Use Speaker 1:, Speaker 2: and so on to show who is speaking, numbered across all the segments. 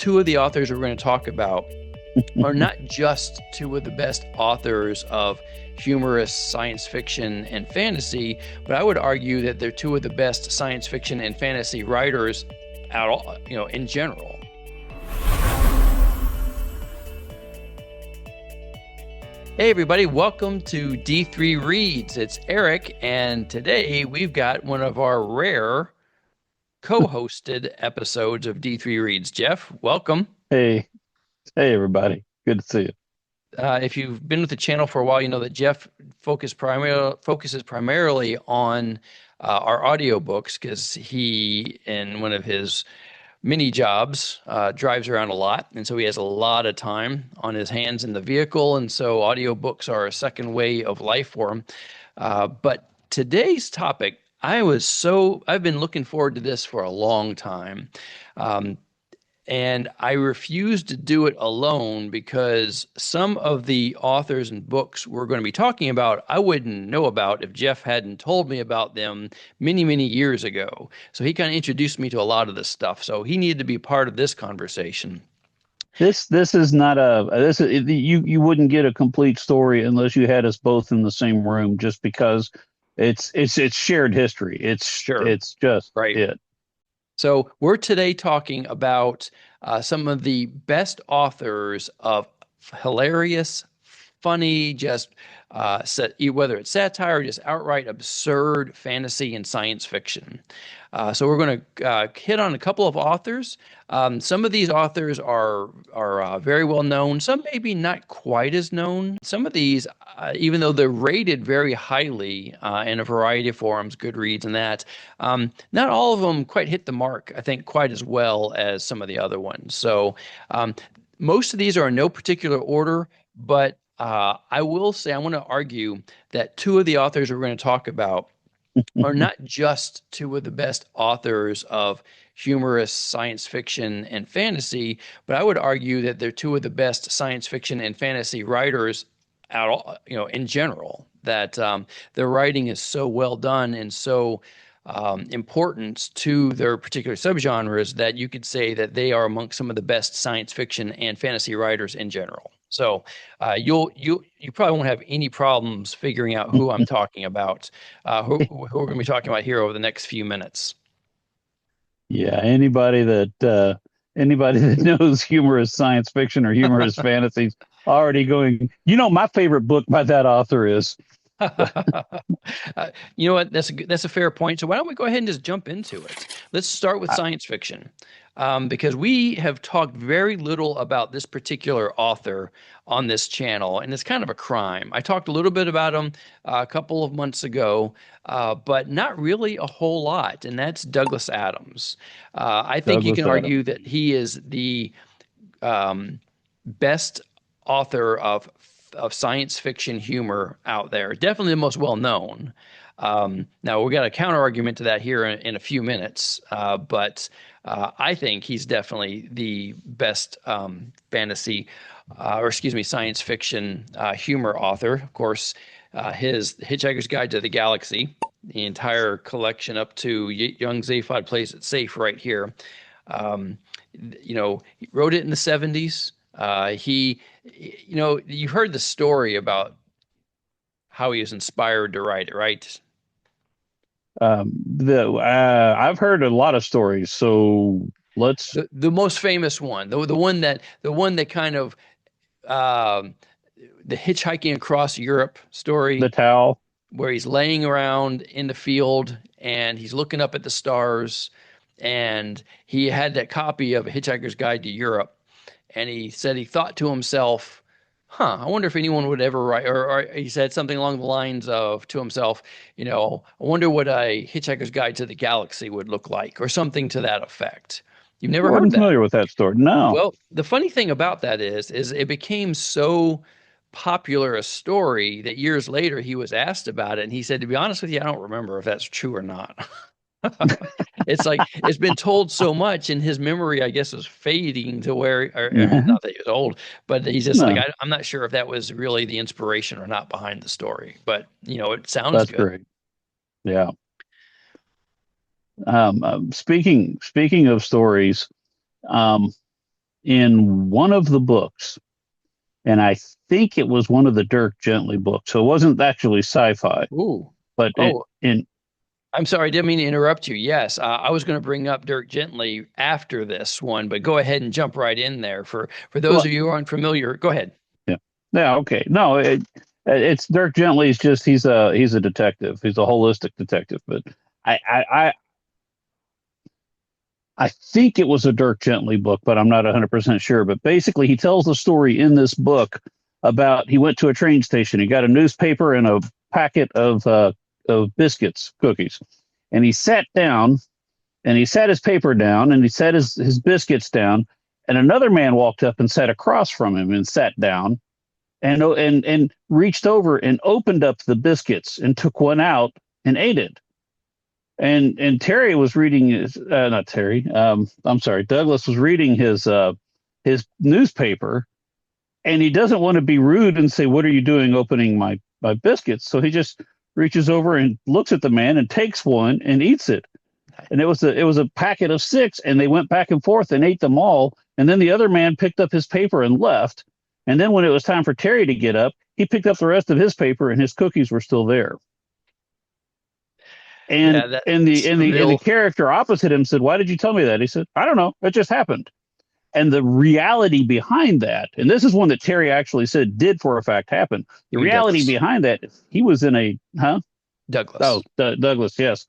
Speaker 1: two of the authors we're going to talk about are not just two of the best authors of humorous science fiction and fantasy, but I would argue that they're two of the best science fiction and fantasy writers at all, in general. Hey everybody, welcome to D3 Reads. It's Eric, and today we've got one of our rare co-hosted episodes of D3 Reads. Jeff, welcome.
Speaker 2: Hey, everybody. Good to see you.
Speaker 1: If you've been with the channel for a while, you know that Jeff focuses primarily on our audiobooks because he, in one of his mini jobs, drives around a lot. And so he has a lot of time on his hands in the vehicle. And so audiobooks are a second way of life for him. But today's topic, I've been looking forward to this for a long time. And I refused to do it alone because some of the authors and books we're going to be talking about, I wouldn't know about if Jeff hadn't told me about them many, many years ago. So he kind of introduced me to a lot of this stuff. So he needed to be part of this conversation.
Speaker 2: This is not you wouldn't get a complete story unless you had us both in the same room, just because it's shared history.
Speaker 1: Sure.
Speaker 2: It's just
Speaker 1: Right.
Speaker 2: it.
Speaker 1: So we're today talking about some of the best authors of hilarious, funny, whether it's satire or just outright absurd fantasy and science fiction. So we're going to hit on a couple of authors. Some of these authors are very well known. Some maybe not quite as known. Some of these, even though they're rated very highly in a variety of forums, Goodreads and that, not all of them quite hit the mark, I think, quite as well as some of the other ones. So most of these are in no particular order, but I will say, I want to argue that two of the authors we're going to talk about are not just two of the best authors of humorous science fiction and fantasy, but I would argue that they're two of the best science fiction and fantasy writers at all, in general. That their writing is so well done and so important to their particular subgenres that you could say that they are amongst some of the best science fiction and fantasy writers in general. So you probably won't have any problems figuring out who I'm talking about, who we're going to be talking about here over the next few minutes.
Speaker 2: Yeah, anybody that knows humorous science fiction or humorous fantasies already going, my favorite book by that author is.
Speaker 1: You know what? That's a fair point. So why don't we go ahead and just jump into it? Let's start with science fiction, because we have talked very little about this particular author on this channel, and it's kind of a crime. I talked a little bit about him a couple of months ago, but not really a whole lot, and that's Douglas Adams. I think you can argue that he is the best author of science fiction humor out there. Definitely the most well known. Now we got a counter argument to that here in a few minutes, but I think he's definitely the best science fiction humor author. Of course, his Hitchhiker's Guide to the Galaxy, the entire collection up to Young Zaphod Plays It Safe right here. He wrote it in the 70s. You heard the story about how he was inspired to write it, right?
Speaker 2: I've heard a lot of stories, so let's.
Speaker 1: The most famous one, the one that kind of the hitchhiking across Europe story,
Speaker 2: The Towel,
Speaker 1: where he's laying around in the field and he's looking up at the stars, and he had that copy of A Hitchhiker's Guide to Europe. And he said he thought to himself, I wonder if anyone would ever write, or he said something along the lines of to himself, I wonder what a Hitchhiker's Guide to the Galaxy would look like, or something to that effect. You've never heard that?
Speaker 2: Familiar with that story? No.
Speaker 1: Well, the funny thing about that is it became so popular a story that years later he was asked about it, and he said, to be honest with you, I don't remember if that's true or not. It's like it's been told so much, and his memory, I guess, was fading to where, not that he was old, but he's just like, I'm not sure if that was really the inspiration or not behind the story. But it sounds
Speaker 2: That's
Speaker 1: good.
Speaker 2: great. Yeah. Speaking of stories, in one of the books, and I think it was one of the Dirk Gently books. So it wasn't actually sci-fi,
Speaker 1: Ooh.
Speaker 2: but it
Speaker 1: Oh,
Speaker 2: in
Speaker 1: I'm sorry, I didn't mean to interrupt you. Yes, I was going to bring up Dirk Gently after this one, but go ahead and jump right in there. For those
Speaker 2: well,
Speaker 1: of you who aren't familiar, go ahead.
Speaker 2: yeah, yeah, okay. No, it's Dirk Gently's just he's a detective. He's a holistic detective, but I I I, I think it was a Dirk Gently book, but I'm not 100% sure. But basically, he tells the story in this book about he went to a train station. He got a newspaper and a packet of biscuits, cookies, and he sat down and he sat his paper down and he set his biscuits down. And another man walked up and sat across from him and sat down and reached over and opened up the biscuits and took one out and ate it. And Terry was reading his not Terry. I'm sorry. Douglas was reading his newspaper, and he doesn't want to be rude and say, "What are you doing opening my biscuits?" So he just reaches over and looks at the man and takes one and eats it. And it was a packet of six, and they went back and forth and ate them all. And then the other man picked up his paper and left. And then when it was time for Terry to get up, he picked up the rest of his paper, and his cookies were still there. And
Speaker 1: Yeah, that's
Speaker 2: and the and the and the
Speaker 1: real.
Speaker 2: character opposite him said, "Why did you tell me that?" He said, "I don't know. It just happened." And the reality behind that, and this is one that Terry actually said did for a fact happen. The
Speaker 1: You mean
Speaker 2: reality
Speaker 1: Douglas?
Speaker 2: behind that, he was in a
Speaker 1: Douglas.
Speaker 2: Douglas, yes.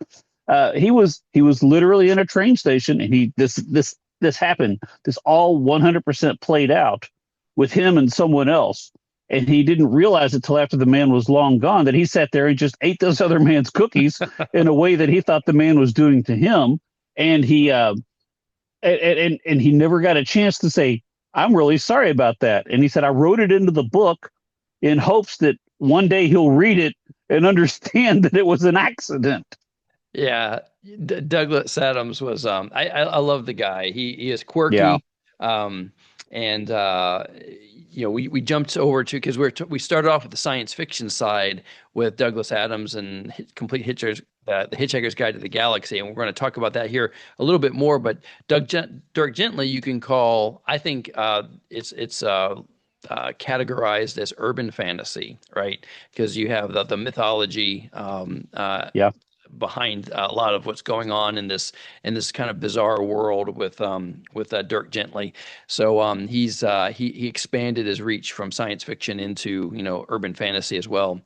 Speaker 2: He was literally in a train station, and he this happened. This all 100% played out with him and someone else, and he didn't realize it till after the man was long gone that he sat there and just ate this other man's cookies in a way that he thought the man was doing to him, and he never got a chance to say, "I'm really sorry about that." And he said, "I wrote it into the book in hopes that one day he'll read it and understand that it was an accident."
Speaker 1: Yeah, Douglas Adams was I love the guy. He is
Speaker 2: Yeah,
Speaker 1: quirky. Um and we jumped over to because we started off with the science fiction side with Douglas Adams and Complete Hitchhiker's the Hitchhiker's Guide to the Galaxy, and we're going to talk about that here a little bit more. But Dirk Gently, you can call, I think, it's categorized as urban fantasy, right? Because you have the mythology,
Speaker 2: yeah.
Speaker 1: behind a lot of what's going on in this kind of bizarre world with Dirk Gently. So he expanded his reach from science fiction into urban fantasy as well.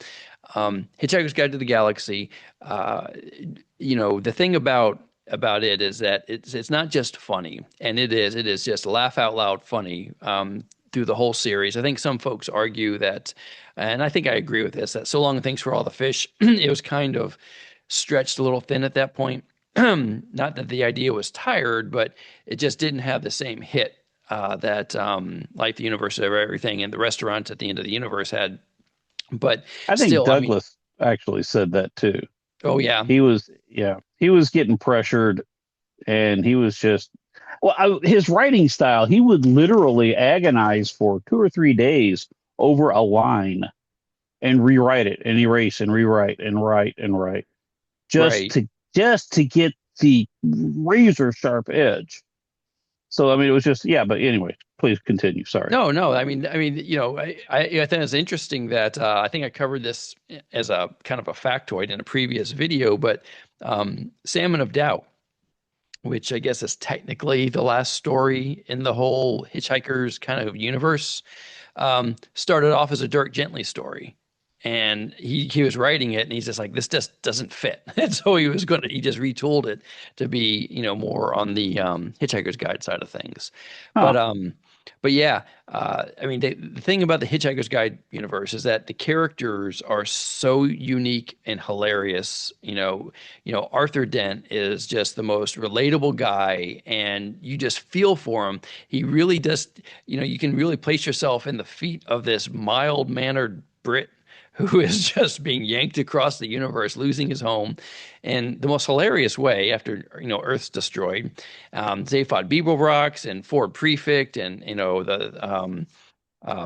Speaker 1: Hitchhiker's Guide to the Galaxy. The thing about it is that it's not just funny, and it is just laugh out loud funny through the whole series. I think some folks argue that, and I think I agree with this, that So Long and Thanks for All the Fish, it was kind of stretched a little thin at that point. Not that the idea was tired, but it just didn't have the same hit that Life, the Universe, Everything, and the Restaurant at the End of the Universe had. But
Speaker 2: I think
Speaker 1: still, I mean,
Speaker 2: Douglas actually said that too.
Speaker 1: oh yeah,
Speaker 2: He was getting pressured, and he was just his writing style. He would literally agonize for 2 or 3 days over a line and rewrite it and erase and rewrite and write and write just
Speaker 1: right.
Speaker 2: to get the razor sharp edge. So I mean, it was just yeah. But anyway, please continue. Sorry.
Speaker 1: No, no. I think it's interesting that I think I covered this as a kind of a factoid in a previous video, but Salmon of Doubt, which I guess is technically the last story in the whole Hitchhiker's kind of universe, started off as a Dirk Gently story. And he was writing it, and he's just like, this just doesn't fit. And so he just retooled it to be, more on the Hitchhiker's Guide side of things.
Speaker 2: Huh.
Speaker 1: But yeah, I mean, the thing about the Hitchhiker's Guide universe is that the characters are so unique and hilarious. Arthur Dent is just the most relatable guy, and you just feel for him. He really does. You can really place yourself in the feet of this mild-mannered Brit who is just being yanked across the universe, losing his home in the most hilarious way after, Earth's destroyed. Zaphod Beeblebrox and Ford Prefect and, the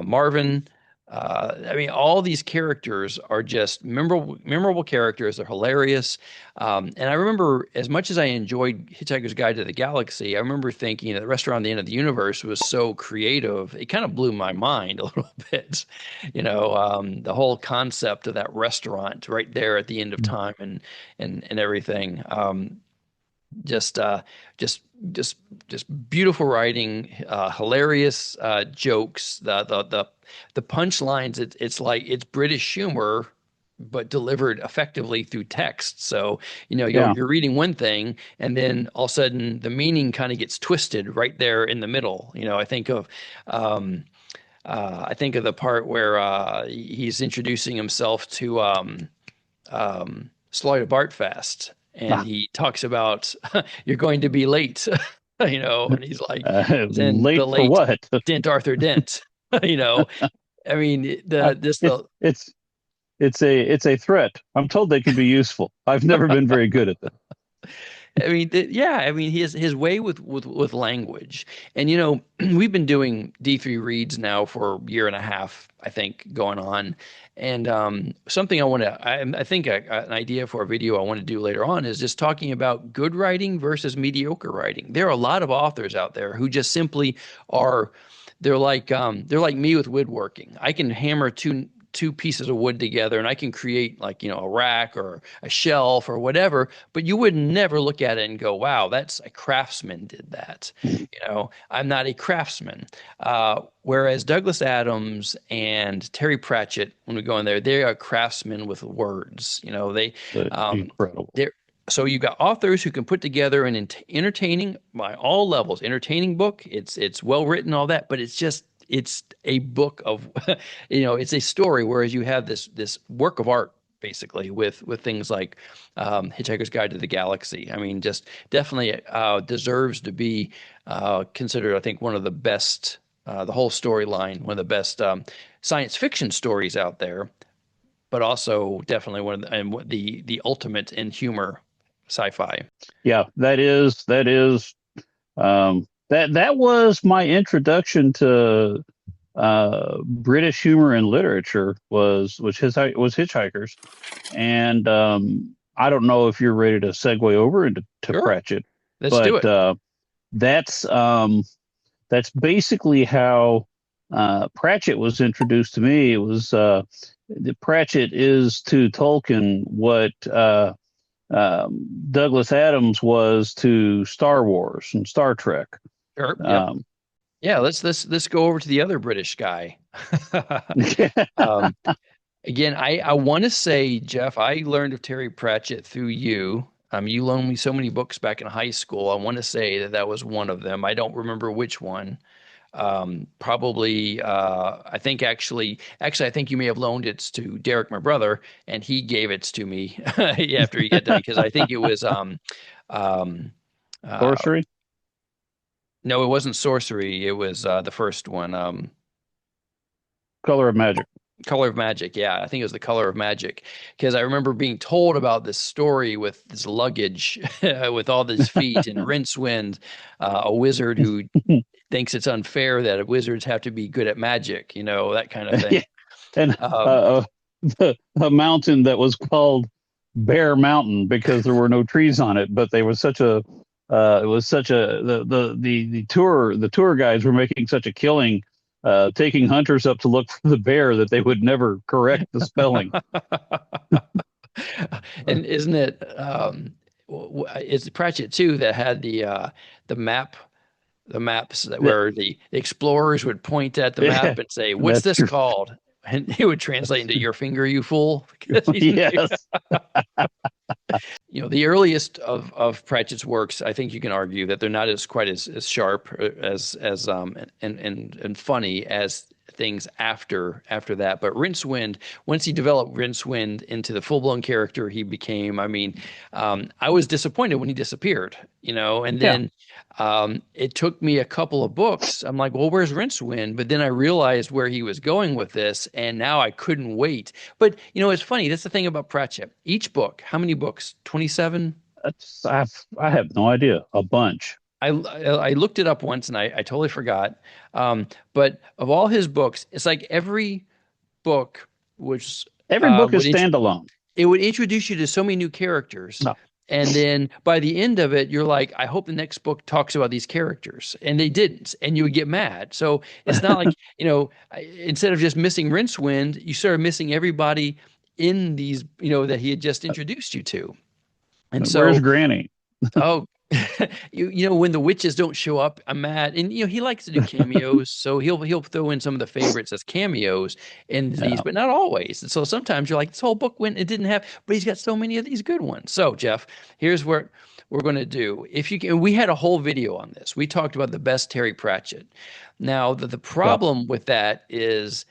Speaker 1: Marvin. I mean, all these characters are just memorable characters. They're hilarious. And I remember, as much as I enjoyed Hitchhiker's Guide to the Galaxy, I remember thinking that the Restaurant at the End of the Universe was so creative. It kind of blew my mind a little bit. The whole concept of that restaurant right there at the end of time and everything. Just uh just just just beautiful writing, hilarious jokes, the punchlines. It's like it's British humor but delivered effectively through text. So
Speaker 2: Yeah.
Speaker 1: you're reading one thing and then all of a sudden the meaning kind of gets twisted right there in the middle. Um I think of the part where he's introducing himself to Sloy Bartfast, and
Speaker 2: Ah,
Speaker 1: he talks about you're going to be late, and he's like, he's in the
Speaker 2: late for
Speaker 1: late
Speaker 2: what?
Speaker 1: Dent Arthur Dent, you know. I mean,
Speaker 2: Uh,
Speaker 1: the this
Speaker 2: it's
Speaker 1: the
Speaker 2: it's it's a threat. I'm told they can be useful. I've never been very good at them.
Speaker 1: I mean, yeah, I mean, his way with language, and we've been doing D3 reads now for a year and a half, I think, going on, and something I think an idea for a video I want to do later on is just talking about good writing versus mediocre writing. There are a lot of authors out there who just simply are, they're like me with woodworking. I can hammer two pieces of wood together and I can create like, a rack or a shelf or whatever, but you would never look at it and go, wow, that's a craftsman did that. I'm not a craftsman. Whereas Douglas Adams and Terry Pratchett, when we go in there, they are craftsmen with words.
Speaker 2: Incredible.
Speaker 1: They're so you got authors who can put together an entertaining, by all levels, entertaining book. It's well written, all that, but it's a book of, it's a story. Whereas you have this work of art basically with things like Hitchhiker's Guide to the Galaxy. I mean, just definitely deserves to be considered, I think, one of the best. The whole storyline, one of the best science fiction stories out there, but also definitely one of the ultimate in humor, sci-fi.
Speaker 2: Yeah, that was my introduction to British humor and literature was Hitchhikers, and I don't know if you're ready to segue over into
Speaker 1: Sure,
Speaker 2: Pratchett,
Speaker 1: let's do
Speaker 2: but
Speaker 1: it.
Speaker 2: that's that's basically how Pratchett was introduced to me. It was Pratchett is to Tolkien what Douglas Adams was to Star Wars and Star Trek.
Speaker 1: Sure. Yep.
Speaker 2: Um,
Speaker 1: Yeah. Let's go over to the other British guy. Um, Again, I want to say, Jeff, I learned of Terry Pratchett through you. You loaned me so many books back in high school. I want to say that was one of them. I don't remember which one. Probably, I think actually, I think you may have loaned it to Derek, my brother, and he gave it to me after he got done because I think it was um, uh,
Speaker 2: Sorcery,
Speaker 1: no, it wasn't sorcery. It was the first one.
Speaker 2: Color of Magic.
Speaker 1: Color of Magic. Yeah, I think it was the Color of Magic because I remember being told about this story with this luggage with all these feet and Rincewind, a wizard who thinks it's unfair that wizards have to be good at magic, that kind of
Speaker 2: Yeah,
Speaker 1: thing.
Speaker 2: and
Speaker 1: Um,
Speaker 2: a mountain that was called Bear Mountain because there were no trees on it, but they were such a it was such a the tour guides were making such a killing taking hunters up to look for the bear that they would never correct the spelling.
Speaker 1: and isn't it it's Pratchett too that had the map the maps that
Speaker 2: That,
Speaker 1: where the explorers would point at the
Speaker 2: yeah,
Speaker 1: map and say, "What's
Speaker 2: that's
Speaker 1: this
Speaker 2: true.
Speaker 1: called?" And he would translate into "Your finger, you fool," because
Speaker 2: Yes.
Speaker 1: the earliest of Pratchett's works. I think you can argue that they're not as quite as sharp as and funny as things after that. But Rincewind, once he developed Rincewind into the full blown character he became, I mean, I was disappointed when he disappeared, and
Speaker 2: Yeah.
Speaker 1: then it took me a couple of books. I'm like, well, where's Rincewind? But then I realized where he was going with this, and now I couldn't wait. But it's funny. That's the thing about Pratchett. Each book, how many books? 27?
Speaker 2: I have no idea. A bunch.
Speaker 1: I looked it up once and I totally forgot. But of all his books, it's like every book, which
Speaker 2: Every book is
Speaker 1: would
Speaker 2: standalone.
Speaker 1: it would introduce you to so many new characters.
Speaker 2: No.
Speaker 1: And then by the end of it, you're like, I hope the next book talks about these characters. And they didn't. And you would get mad. So it's not like, instead of just missing Rincewind, you started missing everybody in these, that he had just introduced you to. And
Speaker 2: Where's
Speaker 1: so,
Speaker 2: Granny?
Speaker 1: oh, when the witches don't show up, I'm mad. And he likes to do cameos, so he'll throw in some of the favorites as cameos in these,
Speaker 2: Yeah.
Speaker 1: but not always. And so sometimes you're like, this whole book went, it didn't have, but he's got so many of these good ones. So Jeff, here's what we're going to do. If you can, we had a whole video on this. We talked about the best Terry Pratchett. Now the
Speaker 2: Yeah.
Speaker 1: problem with that is,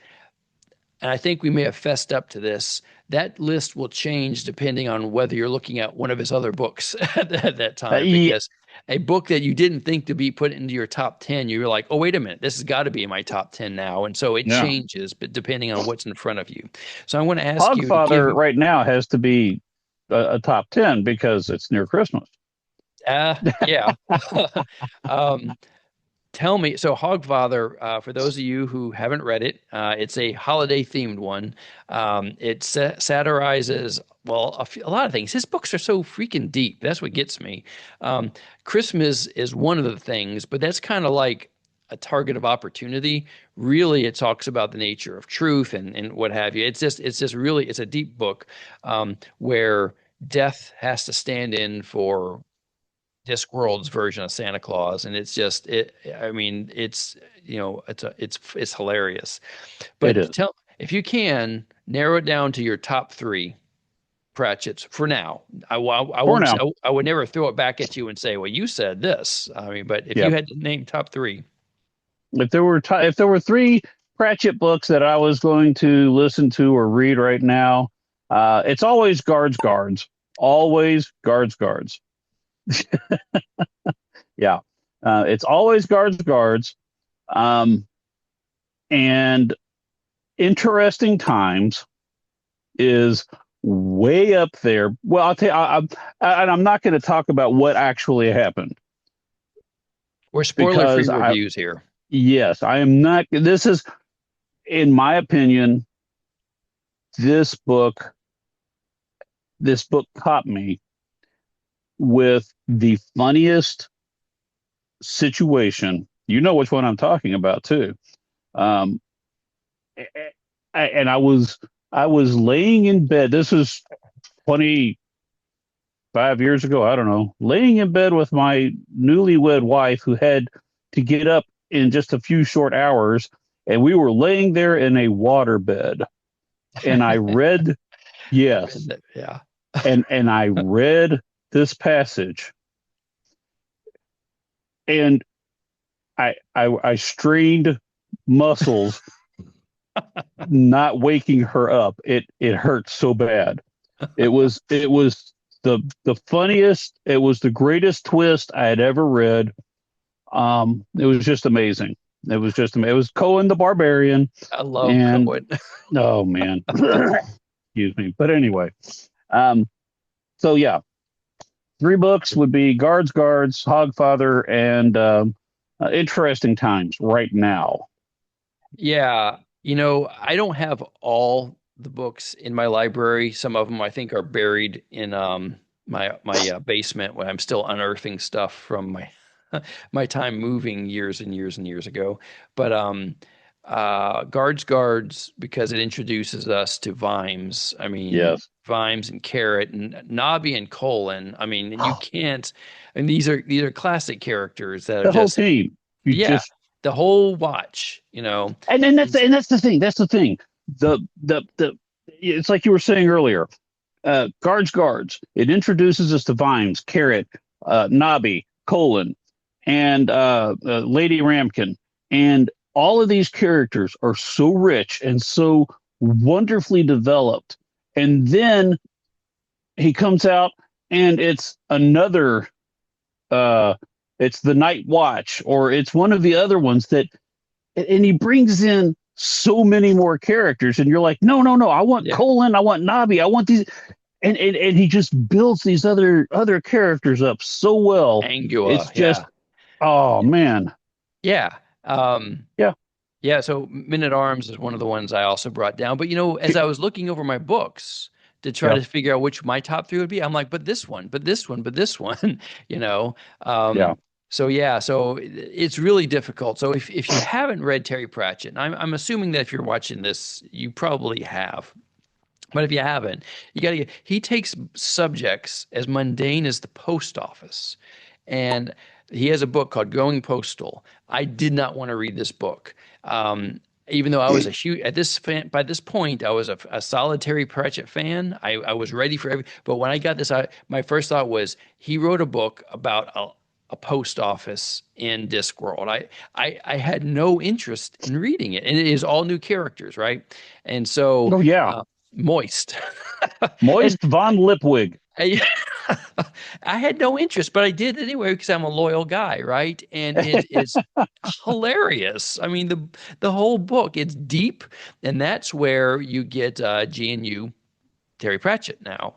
Speaker 1: and I think we may have fessed up to this, that list will change depending on whether you're looking at one of his other books at that time.
Speaker 2: Yeah.
Speaker 1: Because a book that you didn't think to be put into your top 10, you were like, oh, wait a minute, this has got to be in my top 10 now. And so it
Speaker 2: Yeah.
Speaker 1: changes, but depending on what's in front of you. So I want to ask you to give,
Speaker 2: Hogfather right now has to be a top 10 because it's near Christmas.
Speaker 1: yeah. um, Tell me, so Hogfather, for those of you who haven't read it, it's a holiday themed one. It satirizes, well, a lot of things. His books are so freaking deep. That's what gets me. Christmas is one of the things, but that's kind of like a target of opportunity. Really, it talks about the nature of truth and what have you. It's just really, it's a deep book where death has to stand in for Discworld's version of Santa Claus, and it's just it. I mean, it's hilarious.
Speaker 2: It
Speaker 1: But
Speaker 2: is.
Speaker 1: tell if you can narrow it down to your top three Pratchett's for now. I
Speaker 2: For
Speaker 1: won't.
Speaker 2: now.
Speaker 1: I would never throw it back at you and say, "Well, you said this." I mean, but if
Speaker 2: Yeah.
Speaker 1: you had to name top three,
Speaker 2: If there were three Pratchett books that I was going to listen to or read right now, it's always Guards. Always Guards. Yeah. It's always Guards. Um, and Interesting Times is way up there. Well, I'll tell you, and I'm not going to talk about what actually happened
Speaker 1: we're spoiler-free
Speaker 2: because
Speaker 1: reviews here.
Speaker 2: yes, I am not. This is, in my opinion, this book, caught me with the funniest situation. You know which one I'm talking about too. Um, and I was laying in bed. This was 25 years ago. I don't know. Laying in bed with my newlywed wife who had to get up in just a few short hours, and we were laying there in a water bed. And I read, yes,
Speaker 1: Yeah.
Speaker 2: and I read this passage, and I strained muscles not waking her up. It hurt so bad. It was the funniest. It was the greatest twist I had ever read. It was just amazing. It was Cohen the Barbarian,
Speaker 1: I love
Speaker 2: and
Speaker 1: Cohen.
Speaker 2: oh man, excuse me. But anyway, so yeah, three books would be Guards, Hogfather, and Interesting Times right now.
Speaker 1: Yeah, I don't have all the books in my library. Some of them I think are buried in my basement when I'm still unearthing stuff from my my time moving years and years and years ago. But Guards because it introduces us to Vimes. I mean,
Speaker 2: Yes,
Speaker 1: Vimes and Carrot and Nobby and Colin. I mean, you can't. And these are classic characters that are
Speaker 2: the whole
Speaker 1: just
Speaker 2: team. You
Speaker 1: yeah,
Speaker 2: just
Speaker 1: the whole watch.
Speaker 2: and that's the thing. That's the thing. The it's like you were saying earlier. Guards. It introduces us to Vimes, Carrot, Nobby, Colin, and Lady Ramkin, and all of these characters are so rich and so wonderfully developed. And then he comes out, and it's another. It's the Night Watch, or it's one of the other ones and he brings in so many more characters, and you're like, no, I want Colin, I want Nobby, I want these, and he just builds these other characters up so well.
Speaker 1: Angua,
Speaker 2: It's just, oh man,
Speaker 1: yeah.
Speaker 2: yeah.
Speaker 1: Yeah, so Men at Arms is one of the ones I also brought down. But as I was looking over my books to try
Speaker 2: Yeah,
Speaker 1: to figure out which my top three would be, I'm like, but this one, but this one, but this one, you know.
Speaker 2: yeah.
Speaker 1: Um, so yeah, so it's really difficult. So if you haven't read Terry Pratchett, and I'm assuming that if you're watching this, you probably have. But if you haven't, you got to get, he takes subjects as mundane as the post office. And he has a book called Going Postal. I did not want to read this book. Even though I was a huge, by this point, I was a solitary Pratchett fan. I was ready for but when I got this, my first thought was he wrote a book about a post office in Discworld. I had no interest in reading it. And it is all new characters, right? And so,
Speaker 2: Oh yeah.
Speaker 1: Moist. And
Speaker 2: Moist von Lipwig.
Speaker 1: I, I had no interest, but I did anyway because I'm a loyal guy, right? And it is hilarious. I mean, the whole book, it's deep, and that's where you get GNU Terry Pratchett now.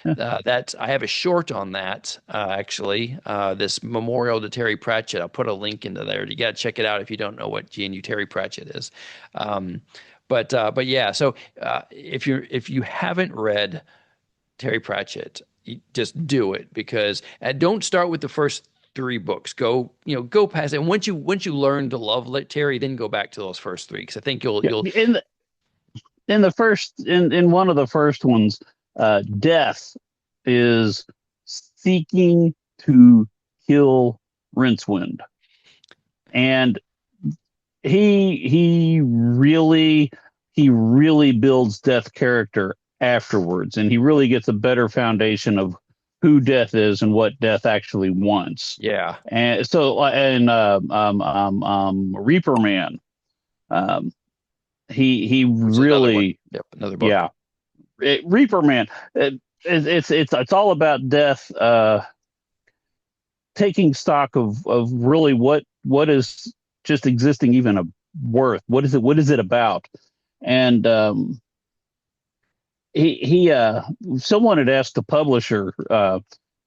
Speaker 1: That's I have a short on that actually. This memorial to Terry Pratchett. I'll put a link into there. You got to check it out if you don't know what GNU Terry Pratchett is. Um, but yeah. So if you haven't read Terry Pratchett, you just do it because don't start with the first three books. Go past it. And once you learn to love Terry, then go back to those first three because I think
Speaker 2: Yeah.
Speaker 1: you'll
Speaker 2: In the first in one of the first ones, Death is seeking to kill Rincewind, and he really builds Death character afterwards, and he really gets a better foundation of who Death is and what Death actually wants.
Speaker 1: yeah.
Speaker 2: And so, Reaper Man, um, he
Speaker 1: There's another one.
Speaker 2: really,
Speaker 1: Yep, another book.
Speaker 2: yeah, Reaper Man. It's all about Death, taking stock of really what is just existing even a worth. What is it about? And someone had asked the publisher,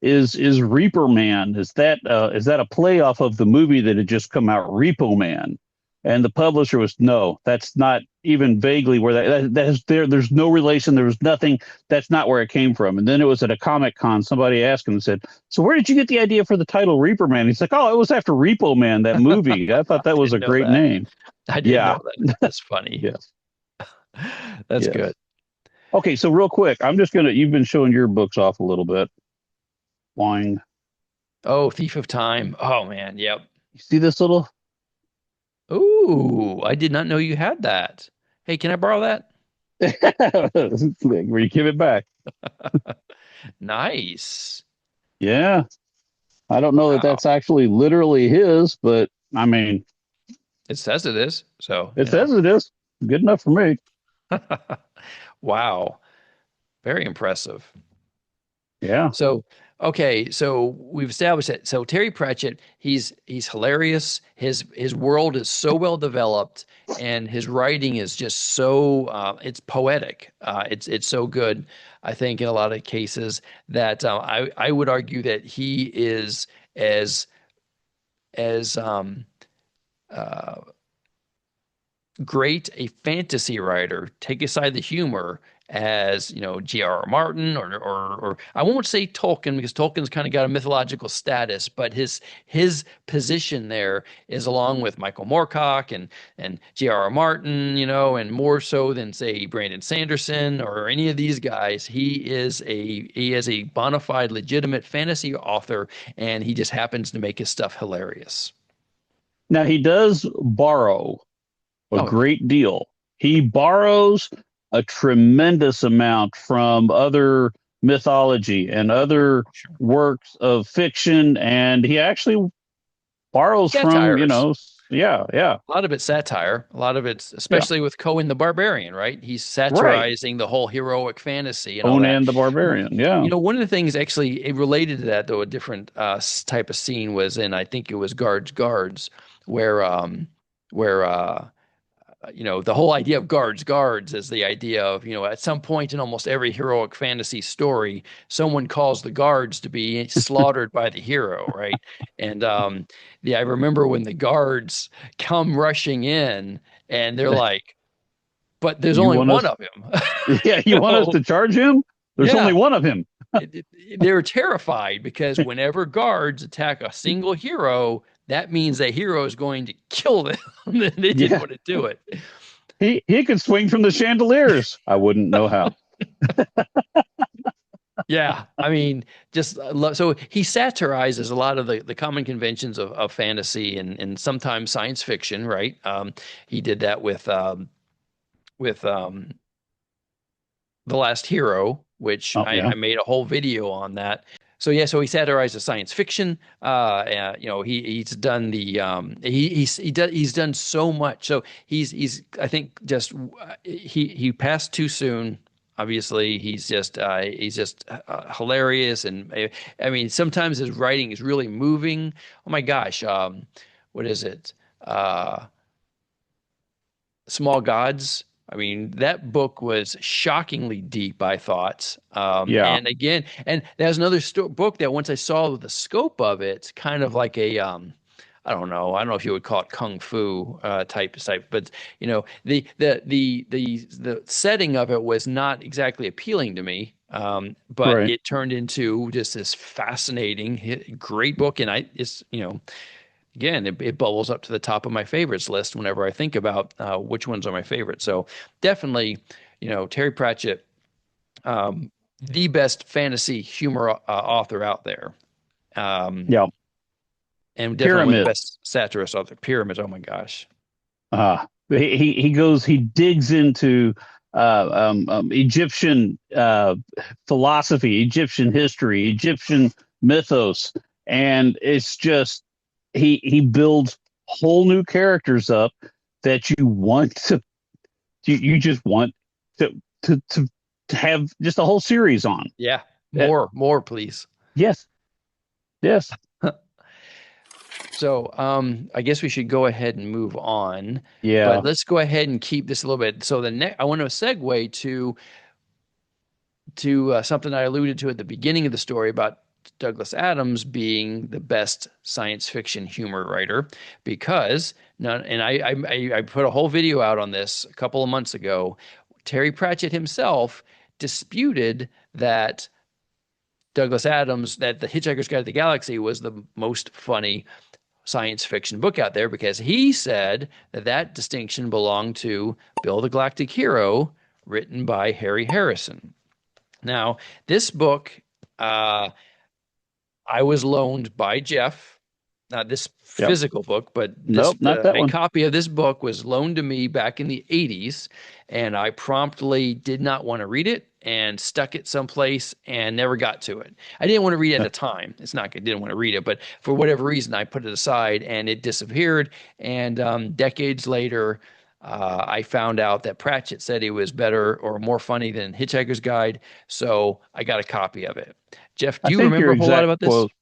Speaker 2: is Reaper Man, is that a play off of the movie that had just come out, Repo Man? And the publisher was, no, that's not even vaguely where there's no relation. There was nothing. That's not where it came from. And then it was at a Comic Con. Somebody asked him and said, so where did you get the idea for the title Reaper Man? He's like, oh, it was after Repo Man, that movie. I
Speaker 1: I
Speaker 2: thought that was
Speaker 1: didn't
Speaker 2: a
Speaker 1: know
Speaker 2: great
Speaker 1: that.
Speaker 2: name.
Speaker 1: I didn't
Speaker 2: Yeah.
Speaker 1: know that. That's funny.
Speaker 2: Yes.
Speaker 1: That's
Speaker 2: Yes.
Speaker 1: good.
Speaker 2: Okay. So real quick, you've been showing your books off a little bit. Wine.
Speaker 1: Oh, Thief of Time. Oh man, yep.
Speaker 2: You see this little?
Speaker 1: Ooh, I did not know you had that. Hey, can I borrow that?
Speaker 2: Where you give it back.
Speaker 1: Nice.
Speaker 2: Yeah. I don't know that
Speaker 1: Wow.
Speaker 2: that's actually literally his, but I mean,
Speaker 1: It says it is. So,
Speaker 2: it says it is. Good enough for me.
Speaker 1: Wow. Very impressive.
Speaker 2: Yeah.
Speaker 1: So, okay, so we've established it. So Terry Pratchett, he's hilarious. His world is so well developed, and his writing is just so it's poetic. It's so good. I think in a lot of cases that I would argue that he is as uh, great a fantasy writer, take aside the humor, as J.R.R. Martin or I won't say Tolkien because Tolkien's kind of got a mythological status, but his position there is along with Michael Moorcock and J.R.R. Martin, and more so than say Brandon Sanderson or any of these guys. He is a bona fide legitimate fantasy author, and he just happens to make his stuff hilarious.
Speaker 2: Now he does borrow a
Speaker 1: Oh,
Speaker 2: great deal. He borrows a tremendous amount from other mythology and other
Speaker 1: sure.
Speaker 2: works of fiction, and he actually borrows from,
Speaker 1: Satires.
Speaker 2: yeah, yeah,
Speaker 1: A lot of it's satire. A lot of it's,
Speaker 2: yeah,
Speaker 1: especially with Cohen the Barbarian, right? He's
Speaker 2: right.
Speaker 1: satirizing the whole heroic fantasy and all that.
Speaker 2: Conan the Barbarian, yeah.
Speaker 1: One of the things actually it related to that, though, a different type of scene was in, I think it was Guards, where where the whole idea of guards is the idea of, at some point in almost every heroic fantasy story, someone calls the guards to be slaughtered by the hero, right? And I remember when the guards come rushing in and they're like, but there's
Speaker 2: You
Speaker 1: only
Speaker 2: want
Speaker 1: one
Speaker 2: us?
Speaker 1: of him.
Speaker 2: Yeah, you want us to charge him? There's only
Speaker 1: Yeah.
Speaker 2: one of him.
Speaker 1: They were terrified because whenever guards attack a single hero, that means that hero is going to kill them. They didn't
Speaker 2: Yeah,
Speaker 1: want to do it.
Speaker 2: he could swing from the chandeliers. I wouldn't know how.
Speaker 1: Yeah, I mean, just so he satirizes a lot of the common conventions of fantasy and sometimes science fiction, right? He did that with The Last Hero, which
Speaker 2: Oh yeah,
Speaker 1: I made a whole video on that. So yeah, so he satirizes science fiction. He's done he's done so much. So he's I think just he passed too soon. Obviously, he's just hilarious, and I mean sometimes his writing is really moving. Oh my gosh, what is it? Small Gods. I mean, that book was shockingly deep, I thought.
Speaker 2: yeah,
Speaker 1: And again, and there's another book that once I saw the scope of it, kind of like I don't know if you would call it kung fu type, but the setting of it was not exactly appealing to me. But
Speaker 2: right.
Speaker 1: it turned into just this fascinating, great book, and it's again, it bubbles up to the top of my favorites list whenever I think about which ones are my favorites. So definitely, Terry Pratchett, um, the best fantasy humor author out there, um,
Speaker 2: Yeah,
Speaker 1: and definitely one of the
Speaker 2: pyramid.
Speaker 1: best satirist author. Pyramids. Oh my gosh.
Speaker 2: He digs into Egyptian philosophy, Egyptian history, Egyptian mythos, and it's just he builds whole new characters up that you just want to to have just a whole series on.
Speaker 1: Yeah,
Speaker 2: Uh,
Speaker 1: more, please.
Speaker 2: yes, yes,
Speaker 1: So, I guess we should go ahead and move on, but
Speaker 2: yeah,
Speaker 1: let's go ahead and keep this a little bit. So the next, I want to segue to something I alluded to at the beginning of the story about Douglas Adams being the best science fiction humor writer, because none, and I put a whole video out on this a couple of months ago. Terry Pratchett himself disputed that that The Hitchhiker's Guide to the Galaxy was the most funny science fiction book out there because he said that that distinction belonged to Bill the Galactic Hero, written by Harry Harrison. Now, this book, uh, I was loaned by Jeff, not this
Speaker 2: yep.
Speaker 1: physical book, but
Speaker 2: Nope, not that
Speaker 1: a
Speaker 2: one.
Speaker 1: copy of this book was loaned to me back in the 80s, and I promptly did not want to read it and stuck it someplace and never got to it. I didn't want to read it at the time. It's not I didn't want to read it, but for whatever reason, I put it aside and it disappeared. And decades later, I found out that Pratchett said he was better or more funny than Hitchhiker's Guide, so I got a copy of it. Jeff,
Speaker 2: I
Speaker 1: do you
Speaker 2: think your
Speaker 1: remember a whole lot
Speaker 2: exact
Speaker 1: about this?
Speaker 2: quote.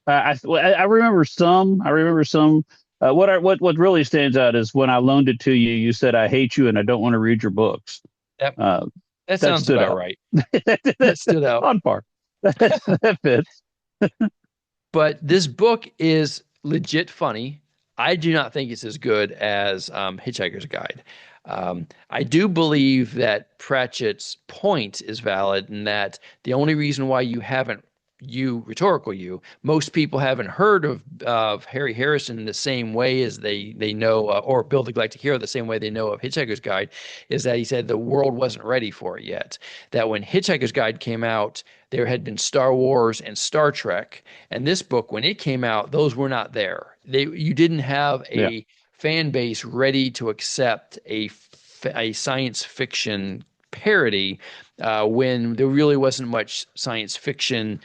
Speaker 2: I remember some. I remember some. What really stands out is when I loaned it to you. You said, "I hate you and I don't want to read your books."
Speaker 1: That
Speaker 2: Uh,
Speaker 1: that
Speaker 2: that
Speaker 1: sounds
Speaker 2: stood
Speaker 1: about
Speaker 2: out.
Speaker 1: right. That stood out.
Speaker 2: On par. That fits.
Speaker 1: But this book is legit funny. I do not think it's as good as Hitchhiker's Guide. I do believe that Pratchett's point is valid in that the only reason why rhetorical you, most people haven't heard of Harry Harrison in the same way as they know, or Bill the Galactic Hero the same way they know of Hitchhiker's Guide, is that he said the world wasn't ready for it yet. That when Hitchhiker's Guide came out, there had been Star Wars and Star Trek, and this book, when it came out, those were not there. You didn't have
Speaker 2: Yeah,
Speaker 1: a fan base ready to accept a science fiction parody when there really wasn't much science fiction,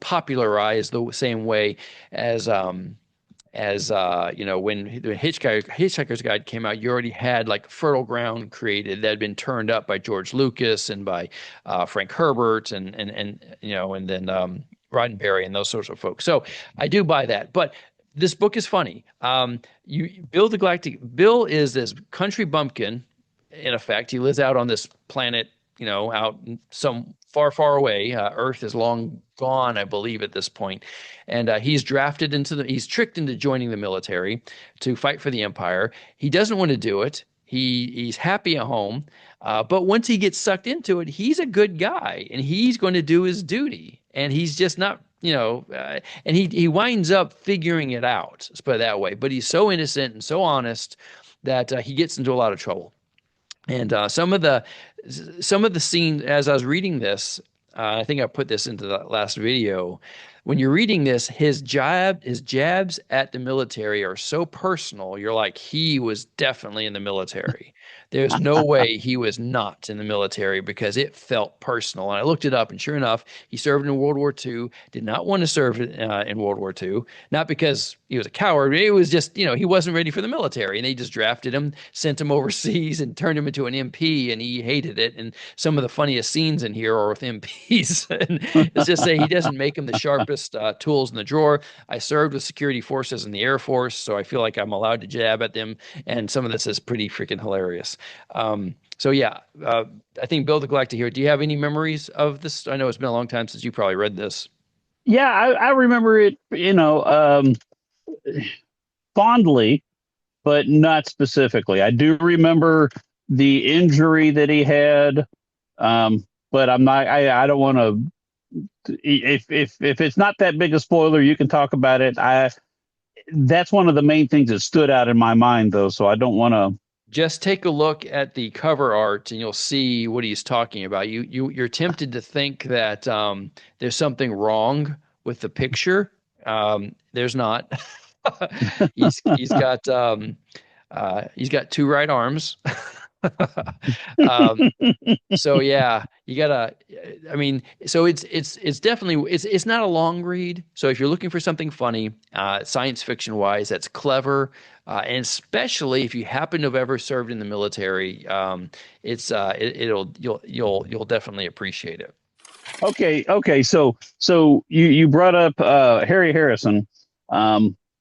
Speaker 1: popularized the same way as when the Hitchhiker's Guide came out, you already had like fertile ground created that had been turned up by George Lucas and by Frank Herbert and then Roddenberry and those sorts of folks. So I do buy that, but This book is funny. Bill is this country bumpkin, in effect. He lives out on this planet, out some far, far away. Earth is long gone, I believe, at this point. And he's tricked into joining the military to fight for the Empire. He doesn't want to do it. He's happy at home. But once he gets sucked into it, he's a good guy and he's going to do his duty. And he's just not, and he winds up figuring it out, let's put it that way. But he's so innocent and so honest that he gets into a lot of trouble. And some of the scenes as I was reading this, I think I put this into the last video. When you're reading this, his jabs at the military are so personal. You're like, he was definitely in the military. There's no way he was not in the military because it felt personal. And I looked it up, and sure enough, he served in World War II. Did not want to serve in World War II, not because he was a coward. It was just, he wasn't ready for the military, and they just drafted him, sent him overseas, and turned him into an MP, and he hated it. And some of the funniest scenes in here are with MPs. And let's just say he doesn't make them the sharpest tools in the drawer. I served with security forces in the Air Force, so I feel like I'm allowed to jab at them. And some of this is pretty freaking hilarious. So yeah, I think Bill the Galactic Hero. Do you have any memories of this? I know it's been a long time since you probably read this.
Speaker 2: Yeah, I remember it, fondly, but not specifically. I do remember the injury that he had, but I'm not. I don't want to. If it's not that big a spoiler, you can talk about it. That's one of the main things that stood out in my mind, though. So I don't want to.
Speaker 1: Just take a look at the cover art and you'll see what he's talking about. You're tempted to think that there's something wrong with the picture. There's not. He's got two right arms. um, so yeah, you gotta. I mean, so it's definitely it's not a long read. So if you're looking for something funny, science fiction wise, that's clever, and especially if you happen to have ever served in the military, you'll definitely appreciate it.
Speaker 2: Okay. So you brought up Harry Harrison.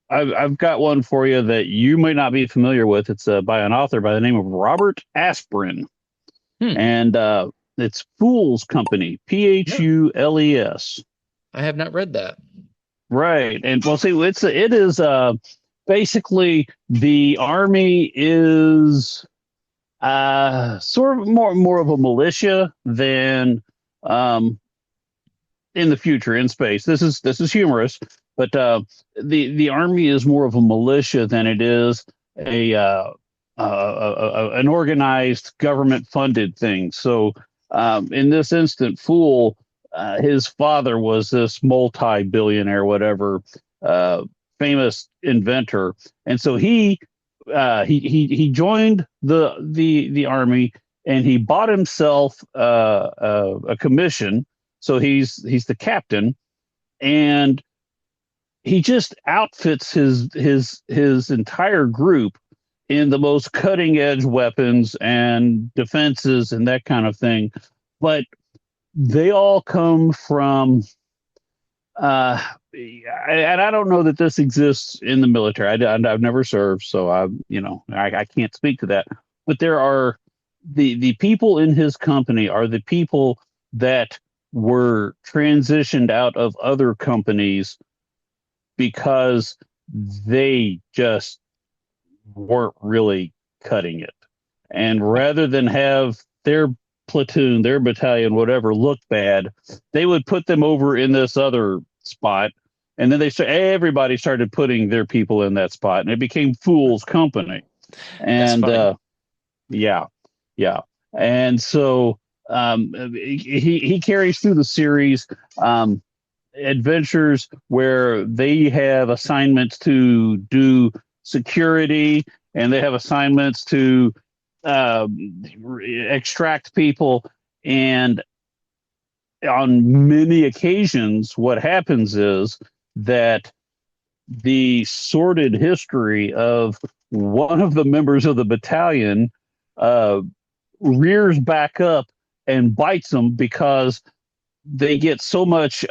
Speaker 2: I've got one for you that you may not be familiar with. It's by an author by the name of Robert Asprin, and it's Fool's Company, Phules.
Speaker 1: I have not read that.
Speaker 2: Right, and well, see, it is basically the army is sort of more of a militia than in the future in space. This is humorous, but the army is more of a militia than it is an organized government funded thing. So in this instant, Fool, his father was this multi-billionaire, whatever, famous inventor, and so he joined the army, and he bought himself a commission. So he's the captain, and he just outfits his entire group in the most cutting edge weapons and defenses and that kind of thing. But they all come from and I don't know that this exists in the military. I've never served, so I can't speak to that. But there are the people in his company are the people that were transitioned out of other companies because they just weren't really cutting it. And rather than have their platoon, their battalion, whatever, look bad, they would put them over in this other spot. And then everybody started putting their people in that spot, and it became Fool's Company. And yeah. And so he carries through the series adventures where they have assignments to do security, and they have assignments to extract people. And on many occasions, what happens is that the sordid history of one of the members of the battalion rears back up and bites them because they get so much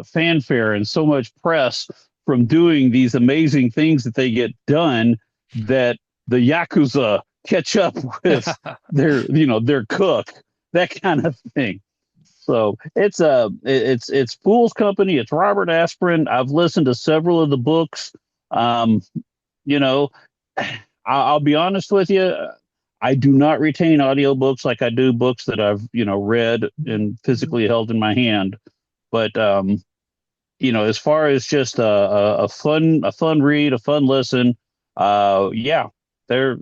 Speaker 2: fanfare and so much press from doing these amazing things that they get done that the Yakuza catch up with their cook, that kind of thing. So it's Fool's Company. It's Robert Aspirin. I've listened to several of the books. Um, you know, I'll be honest with you. I do not retain audiobooks like I do books that I've read and physically held in my hand. But as far as just a fun read, a fun listen, yeah, they're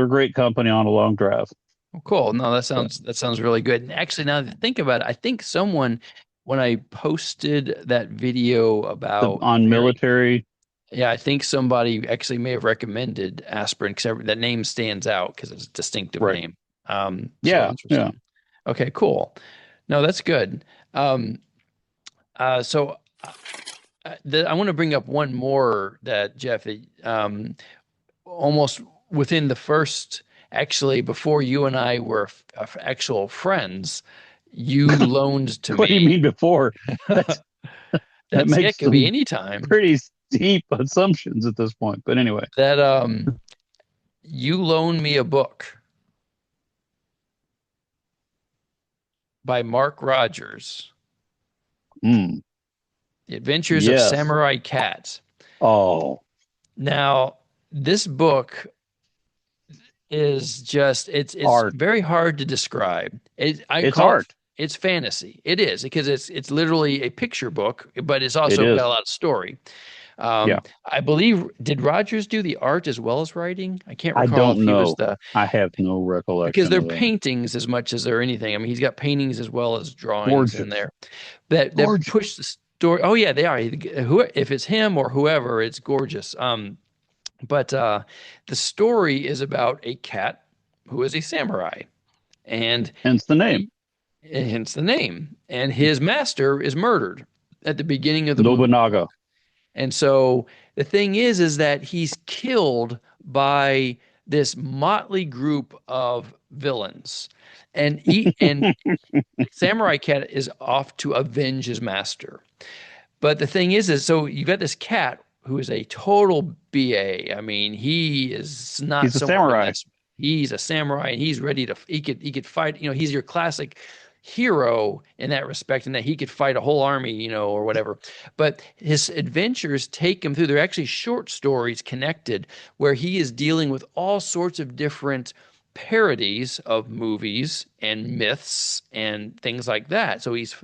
Speaker 2: great company on a long drive.
Speaker 1: Well, cool. No, that sounds really good. And actually, now that I think about it, I think someone when I posted that video about
Speaker 2: On
Speaker 1: very,
Speaker 2: military,
Speaker 1: yeah, I think somebody actually may have recommended aspirin because that name stands out because it's a distinctive
Speaker 2: right?
Speaker 1: name. So
Speaker 2: Yeah, yeah.
Speaker 1: interesting. Okay, cool. No, that's good. Um, so I want to bring up one more that Jeff, almost within the first, actually, before you and I were actual friends, you loaned to
Speaker 2: What do you
Speaker 1: me.
Speaker 2: mean before? That's that
Speaker 1: That's, yeah, it
Speaker 2: makes
Speaker 1: could be
Speaker 2: some
Speaker 1: any time
Speaker 2: pretty deep assumptions at this point. But anyway,
Speaker 1: that you loaned me a book by Mark Rogers,
Speaker 2: mm,
Speaker 1: The Adventures of
Speaker 2: yes.
Speaker 1: Samurai Cat.
Speaker 2: Oh,
Speaker 1: Now, this book is just it's
Speaker 2: art.
Speaker 1: very hard to describe. I
Speaker 2: It's
Speaker 1: call it,
Speaker 2: art.
Speaker 1: it's fantasy. It is because it's literally a picture book, but it's
Speaker 2: It
Speaker 1: also got a
Speaker 2: is.
Speaker 1: lot of story.
Speaker 2: Yeah.
Speaker 1: I believe, did Rogers do the art as well as writing? I can't
Speaker 2: I
Speaker 1: recall if
Speaker 2: don't
Speaker 1: he was
Speaker 2: know.
Speaker 1: the,
Speaker 2: I have no
Speaker 1: because
Speaker 2: recollection
Speaker 1: they're
Speaker 2: of that.
Speaker 1: paintings as much as they're anything. I mean, he's got paintings as well as drawings in
Speaker 2: Gorgeous.
Speaker 1: there that
Speaker 2: Gorgeous.
Speaker 1: push the story. Oh yeah, they are. Who, if it's him or whoever, it's gorgeous. But the story is about a cat who is a samurai, and
Speaker 2: Hence the name.
Speaker 1: he, hence the name, and his master is murdered at the beginning of the book.
Speaker 2: Nobunaga.
Speaker 1: And so the thing is that he's killed by this motley group of villains, and the samurai cat is off to avenge his master. But the thing is so you've got this cat who is a total BA. I mean, he is not
Speaker 2: He's a
Speaker 1: someone to
Speaker 2: samurai.
Speaker 1: mess with. He's a samurai and he's ready to he could fight, he's your classic hero in that respect, in that he could fight a whole army, or whatever. But his adventures take him through, they're actually short stories connected where he is dealing with all sorts of different parodies of movies and myths and things like that. So he's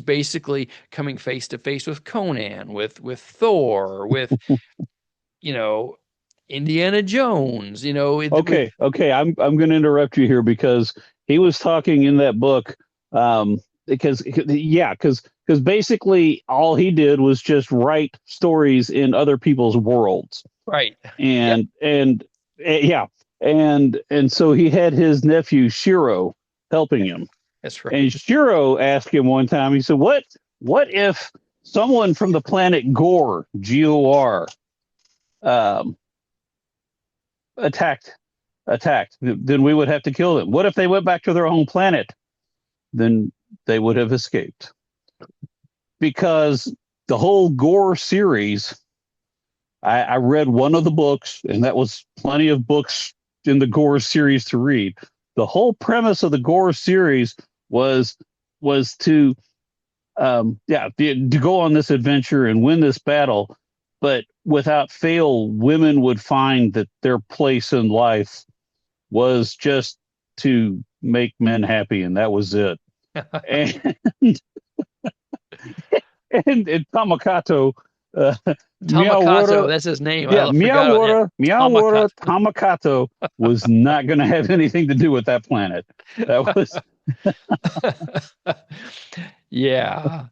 Speaker 1: basically coming face to face with Conan, with Thor, with you know Indiana Jones, with
Speaker 2: Okay, okay. I'm going to interrupt you here because he was talking in that book. Because yeah, because basically all he did was just write stories in other people's worlds,
Speaker 1: right. Yep,
Speaker 2: yeah, and so he had his nephew Shiro helping him,
Speaker 1: that's
Speaker 2: and
Speaker 1: right.
Speaker 2: Shiro asked him one time. He said, "What if someone from the planet Gor, um, attacked then we would have to kill them. What if they went back to their own planet? Then they would have escaped because the whole Gore series. I read one of the books, and that was plenty of books in the Gore series to read. The whole premise of the Gore series was to to go on this adventure and win this battle, but without fail, women would find that their place in life was just to make men happy, and that was it. And and Tamakato, uh,
Speaker 1: Tamakato,
Speaker 2: Miyawara,
Speaker 1: that's his name.
Speaker 2: yeah,
Speaker 1: I forgot. Yeah,
Speaker 2: Miyawara
Speaker 1: Tamakato.
Speaker 2: Tamakato was not going to have anything to do with that planet. That was
Speaker 1: Yeah.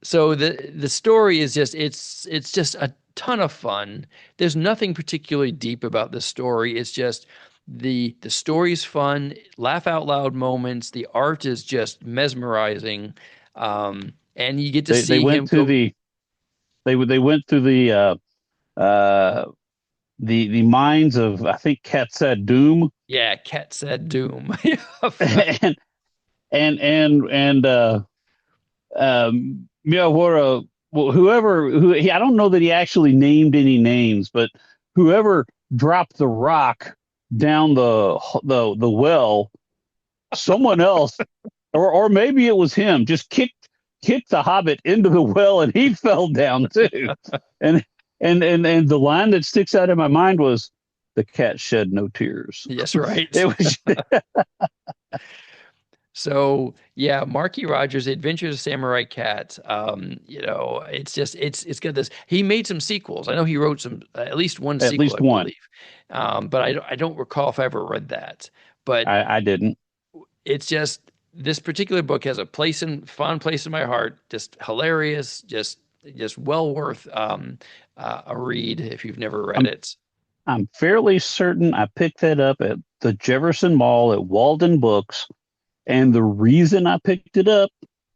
Speaker 1: So the story is just it's just a ton of fun. There's nothing particularly deep about the story. It's just the story's fun, laugh out loud moments. The art is just mesmerizing, and you get to
Speaker 2: they
Speaker 1: see him
Speaker 2: went to
Speaker 1: go.
Speaker 2: they went to uh, the mines of I think Katzad Doom
Speaker 1: Yeah, Cat said Doom.
Speaker 2: and Miyawara well, I don't know that he actually named any names, but whoever dropped the rock down the well, someone else, or maybe it was him, just kicked the hobbit into the well and he fell down too. And and the line that sticks out in my mind was the cat shed no tears.
Speaker 1: Yes, right.
Speaker 2: It was
Speaker 1: So yeah, Marky Rogers, Adventures of Samurai Cat. It's just it's got this. He made some sequels. I know he wrote some, at least one
Speaker 2: at
Speaker 1: sequel,
Speaker 2: least
Speaker 1: I
Speaker 2: one.
Speaker 1: believe. But I don't recall if I ever read that. But
Speaker 2: I didn't.
Speaker 1: it's just this particular book has a fond place in my heart. Just hilarious, just well worth a read if you've never read
Speaker 2: I'm
Speaker 1: it.
Speaker 2: I'm fairly certain I picked that up at the Jefferson Mall at Walden Books. And the reason I picked it up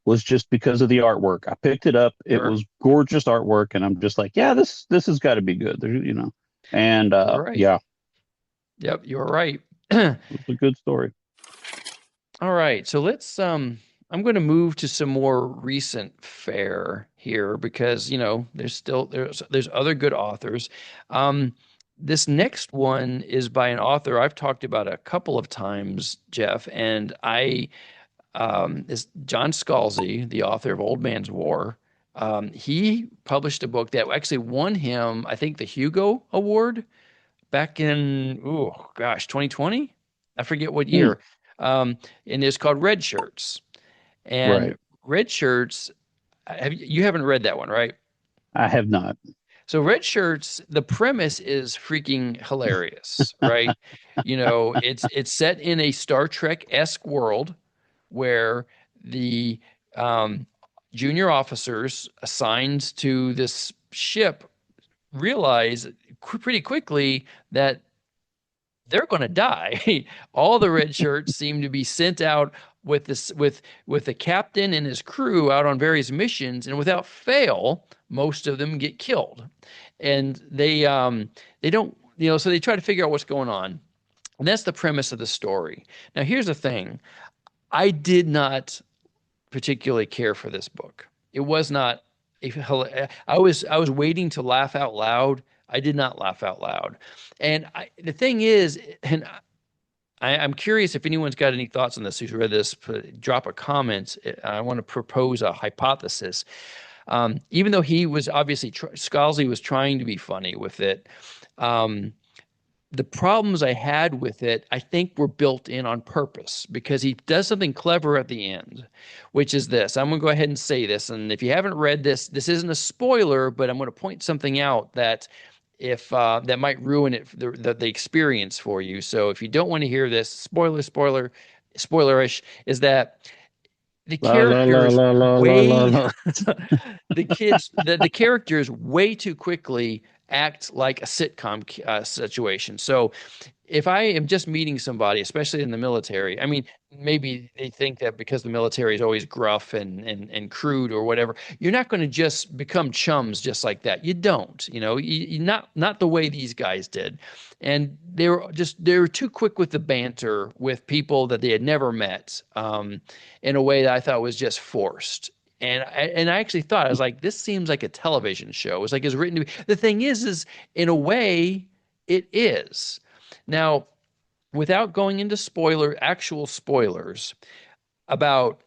Speaker 2: was just because of the artwork. I picked it up. It
Speaker 1: Sure,
Speaker 2: was gorgeous artwork, and I'm just like, yeah, this has got to be good. And
Speaker 1: you're right.
Speaker 2: yeah,
Speaker 1: Yep, you're right.
Speaker 2: it was a good story.
Speaker 1: All right, so I'm going to move to some more recent fare here because, there's other good authors. Um this next one is by an author I've talked about a couple of times, Jeff, and I is John Scalzi, the author of Old Man's War. He published a book that actually won him, I think, the Hugo Award back in, oh gosh, 2020. I forget what
Speaker 2: Hmm,
Speaker 1: year. And it's called Red Shirts. And
Speaker 2: right.
Speaker 1: Red Shirts, you haven't read that one, right?
Speaker 2: I have not.
Speaker 1: So Red Shirts, the premise is freaking hilarious, right? It's set in a Star Trek-esque world where the um, junior officers assigned to this ship realize pretty quickly that they're going to die. All the red shirts seem to be sent out with the captain and his crew out on various missions, and without fail, most of them get killed. And they don't, so they try to figure out what's going on. And that's the premise of the story. Now, here's the thing. I did not particularly care for this book. It was not I was waiting to laugh out loud. I did not laugh out loud. And the thing is, and I'm curious if anyone's got any thoughts on this who's read this, drop a comment. I want to propose a hypothesis. Even though he was obviously, Scalzi was trying to be funny with it, um, the problems I had with it, I think, were built in on purpose because he does something clever at the end, which is this. I'm going to go ahead and say this. And if you haven't read this, this isn't a spoiler, but I'm going to point something out that if that might ruin it, the experience for you. So if you don't want to hear this, spoilerish, is that the
Speaker 2: La la la
Speaker 1: characters
Speaker 2: la la la la
Speaker 1: way
Speaker 2: la.
Speaker 1: the characters way too quickly act like a sitcom situation. So if I am just meeting somebody, especially in the military, I mean, maybe they think that because the military is always gruff and crude or whatever, you're not going to just become chums just like that. You don't, not the way these guys did. And they were too quick with the banter with people that they had never met, in a way that I thought was just forced. And I actually thought, I was like, this seems like a television show. It's like it's written to be. The thing is in a way, it is. Now, without going into actual spoilers, about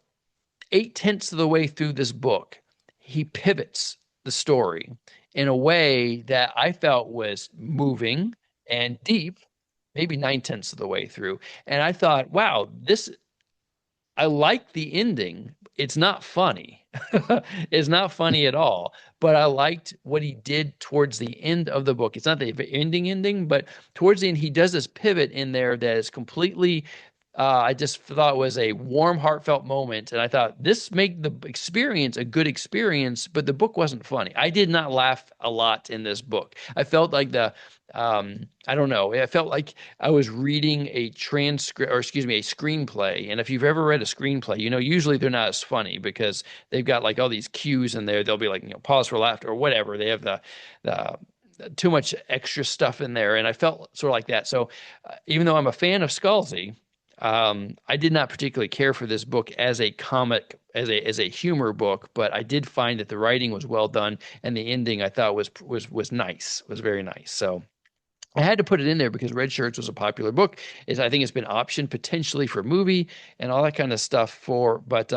Speaker 1: 8/10 of the way through this book, he pivots the story in a way that I felt was moving and deep, maybe 9/10 of the way through. And I thought, wow, I like the ending. It's not funny. It's not funny at all. But I liked what he did towards the end of the book. It's not the ending, but towards the end, he does this pivot in there that is completely. I just thought was a warm, heartfelt moment, and I thought this make the experience a good experience. But the book wasn't funny. I did not laugh a lot in this book. I felt like I don't know. I felt like I was reading a transcript, or excuse me, a screenplay. And if you've ever read a screenplay, usually they're not as funny because they've got like all these cues in there. They'll be like, pause for laughter or whatever. They have the too much extra stuff in there. And I felt sort of like that. So even though I'm a fan of Scalzi, I did not particularly care for this book as a comic, as a humor book, but I did find that the writing was well done, and the ending I thought was nice, was very nice. So I had to put it in there because Red Shirts was a popular book. Is I think it's been optioned potentially for movie and all that kind of stuff for, but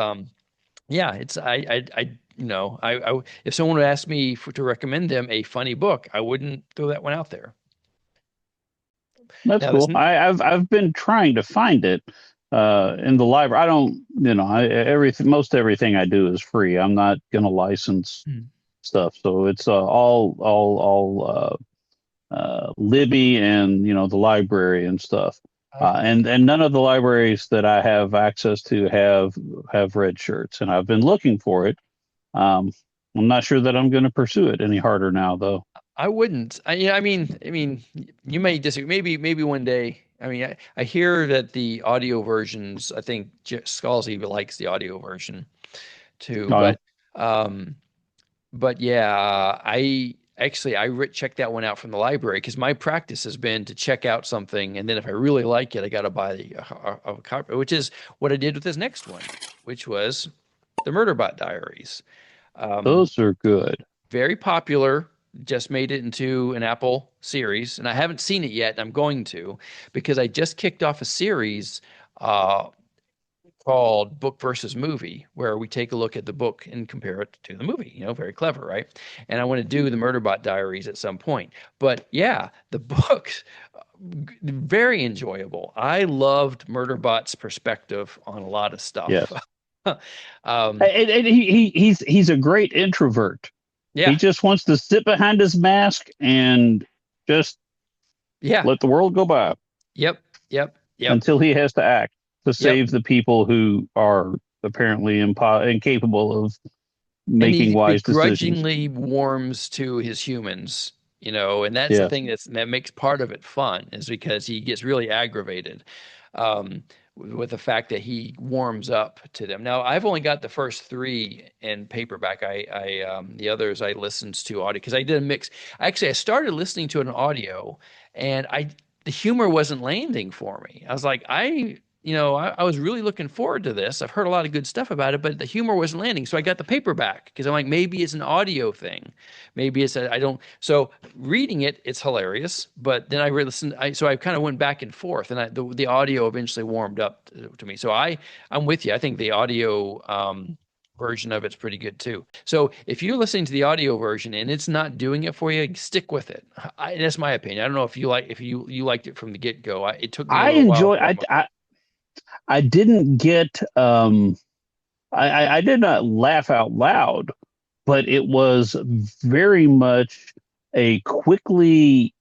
Speaker 1: yeah, it's if someone would ask me to recommend them a funny book, I wouldn't throw that one out there.
Speaker 2: That's
Speaker 1: Now
Speaker 2: cool. I've been trying to find it in the library. I don't, everything, most everything I do is free. I'm not going to license
Speaker 1: Hmm.
Speaker 2: stuff, so it's all Libby and the library and stuff.
Speaker 1: Okay.
Speaker 2: And none of the libraries that I have access to have red shirts, and I've been looking for it. Um, I'm not sure that I'm going to pursue it any harder now, though.
Speaker 1: I wouldn't. I mean, you may disagree. Maybe one day. I mean, I hear that the audio versions. I think Scalzi likes the audio version too.
Speaker 2: Uh,
Speaker 1: Um, but yeah, I checked that one out from the library because my practice has been to check out something, and then if I really like it, I got to buy a copy, which is what I did with this next one, which was the Murderbot Diaries. Um,
Speaker 2: those are good.
Speaker 1: very popular. Just made it into an Apple series, and I haven't seen it yet. And I'm going to because I just kicked off a series uh, called Book versus Movie, where we take a look at the book and compare it to the movie. Very clever, right? And I want to do the Murderbot Diaries at some point. But yeah, the books very enjoyable. I loved Murderbot's perspective on a lot of stuff.
Speaker 2: Yes.
Speaker 1: um,
Speaker 2: And he's a great introvert. He
Speaker 1: yeah,
Speaker 2: just wants to sit behind his mask and just
Speaker 1: yeah,
Speaker 2: let the world go by
Speaker 1: yep, yep, yep.
Speaker 2: until he has to act to
Speaker 1: Yep.
Speaker 2: save the people who are apparently incapable of
Speaker 1: And
Speaker 2: making
Speaker 1: he
Speaker 2: wise decisions.
Speaker 1: begrudgingly warms to his humans, and that's the
Speaker 2: Yes.
Speaker 1: thing that makes part of it fun is because he gets really aggravated with the fact that he warms up to them. Now, I've only got the first three in paperback. The others I listened to audio because I did a mix. Actually, I started listening to an audio, and the humor wasn't landing for me. I was like, I was really looking forward to this. I've heard a lot of good stuff about it, but the humor wasn't landing. So I got the paperback because I'm like, maybe it's an audio thing. Maybe I don't. So reading it, it's hilarious. But then I listened. So I kind of went back and forth, and the audio eventually warmed up to me. So I'm with you. I think the audio version of it's pretty good too. So if you're listening to the audio version and it's not doing it for you, stick with it. That's my opinion. I don't know if you liked it from the get go. It took me a
Speaker 2: I
Speaker 1: little while
Speaker 2: enjoy
Speaker 1: to warm up.
Speaker 2: I didn't get I did not laugh out loud, but it was very much a quickly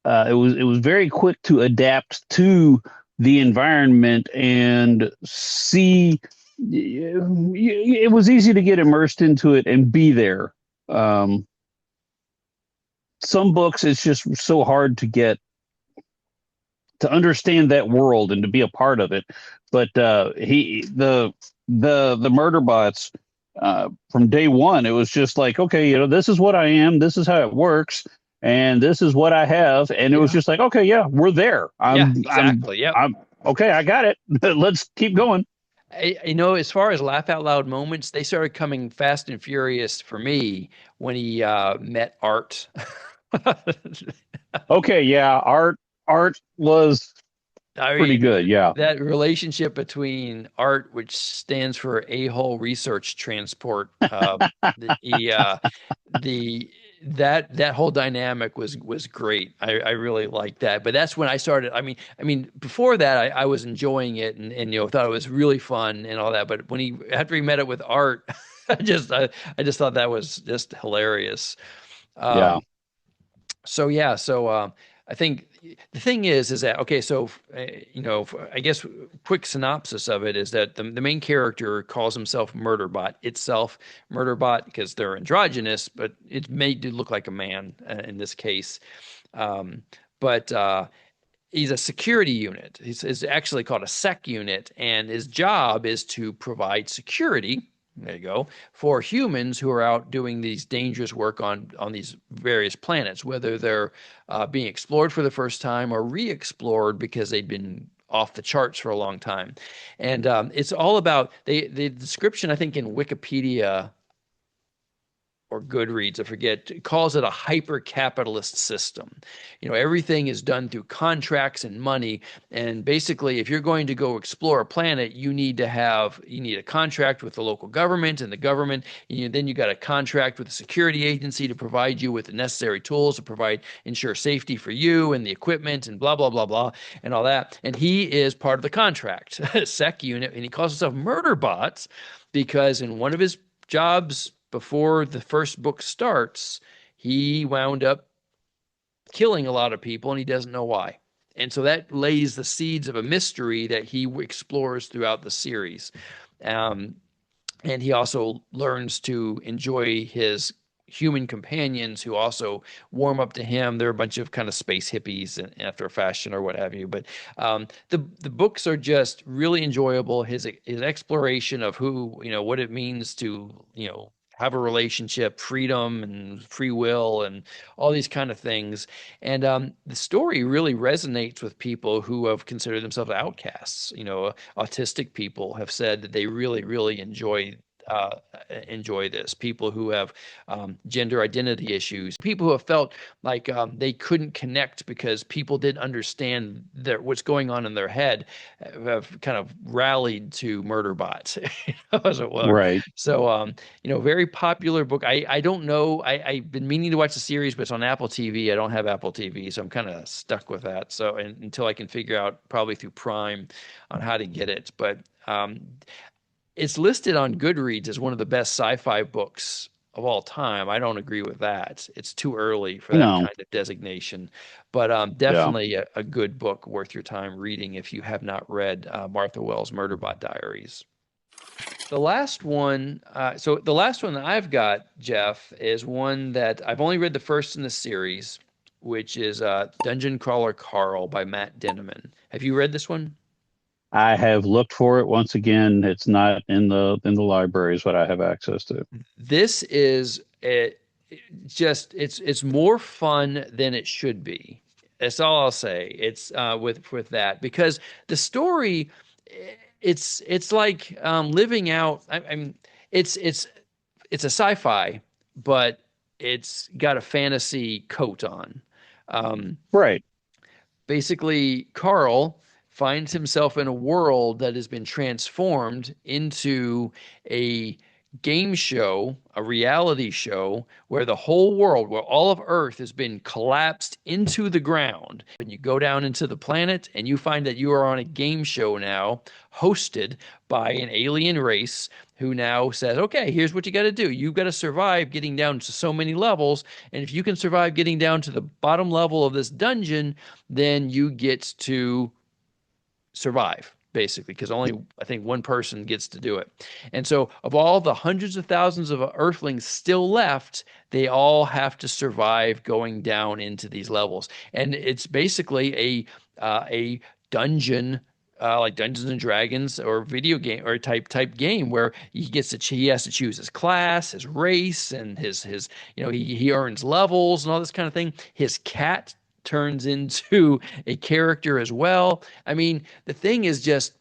Speaker 2: it was very quick to adapt to the environment and see it was easy to get immersed into it and be there. Um, some books it's just so hard to get to understand that world and to be a part of it. But the murder bots from day one, it was just like, okay, this is what I am, this is how it works, and this is what I have, and it was
Speaker 1: Yeah.
Speaker 2: just like, okay, yeah, we're there.
Speaker 1: Yeah,
Speaker 2: I'm
Speaker 1: exactly. Yep.
Speaker 2: I'm okay. I got it. Let's keep going.
Speaker 1: As far as laugh out loud moments, they started coming fast and furious for me when he met Art.
Speaker 2: Okay, yeah, art was
Speaker 1: I
Speaker 2: pretty
Speaker 1: mean,
Speaker 2: good. Yeah,
Speaker 1: that relationship between Art, which stands for A-hole Research Transport, the that whole dynamic was great. I really liked that. But that's when I started. I mean, before that, I was enjoying it and thought it was really fun and all that. But after he met it with Art, I just thought that was just hilarious.
Speaker 2: yeah.
Speaker 1: Um, so yeah, I think the thing is that okay, so I guess quick synopsis of it is that the main character calls himself Murderbot itself, Murderbot because they're androgynous, but it's made to look like a man in this case. Um, but he's a security unit. It's actually called a sec unit, and his job is to provide security. There you go. For humans who are out doing these dangerous work on these various planets, whether they're being explored for the first time or re-explored because they've been off the charts for a long time. And it's all about the description, I think, in Wikipedia or Goodreads, I forget, calls it a hyper capitalist system. Everything is done through contracts and money. And basically, if you're going to go explore a planet, you need a contract with the local government, and the government, then you got a contract with the security agency to provide you with the necessary tools to ensure safety for you and the equipment and blah, blah, blah, blah, and all that. And he is part of the contract, sec unit, and he calls himself Murderbot because in one of his jobs before the first book starts, he wound up killing a lot of people and he doesn't know why. And so that lays the seeds of a mystery that he explores throughout the series. And he also learns to enjoy his human companions who also warm up to him. They're a bunch of kind of space hippies after a fashion or what have you. But the books are just really enjoyable. His exploration of what it means to have a relationship, freedom and free will, and all these kind of things. And the story really resonates with people who have considered themselves outcasts. Autistic people have said that they really, really enjoy this. People who have gender identity issues, people who have felt like they couldn't connect because people didn't understand what's going on in their head, have kind of rallied to Murderbot, as it were.
Speaker 2: Right.
Speaker 1: So, very popular book. I don't know. I've been meaning to watch the series, but it's on Apple TV. I don't have Apple TV, so I'm kind of stuck with that. So, until I can figure out, probably through Prime, on how to get it. But it's listed on Goodreads as one of the best sci-fi books of all time. I don't agree with that. It's too early for that
Speaker 2: No.
Speaker 1: kind of designation, but
Speaker 2: Yeah.
Speaker 1: definitely a good book worth your time reading if you have not read Martha Wells' Murderbot Diaries. The last one, so the last one that I've got, Jeff, is one that I've only read the first in the series, which is Dungeon Crawler Carl by Matt Denneman. Have you read this one?
Speaker 2: I have looked for it. Once again, it's not in the libraries what I have access to.
Speaker 1: This is it's more fun than it should be. That's all I'll say. It's with that, because the story, it's like living out. I mean, it's a sci-fi, but it's got a fantasy coat on. Um,
Speaker 2: Right.
Speaker 1: Basically, Carl finds himself in a world that has been transformed into a game show, a reality show, where the whole world, where all of Earth has been collapsed into the ground. And you go down into the planet and you find that you are on a game show now, hosted by an alien race who now says, okay, here's what you got to do. You've got to survive getting down to so many levels. And if you can survive getting down to the bottom level of this dungeon, then you get to survive, basically, because only, I think, one person gets to do it. And so, of all the hundreds of thousands of Earthlings still left, they all have to survive going down into these levels. And it's basically a dungeon, like Dungeons and Dragons or video game or type game, where he has to choose his class, his race, and his he earns levels and all this kind of thing. His cat turns into a character as well. I mean, the thing is just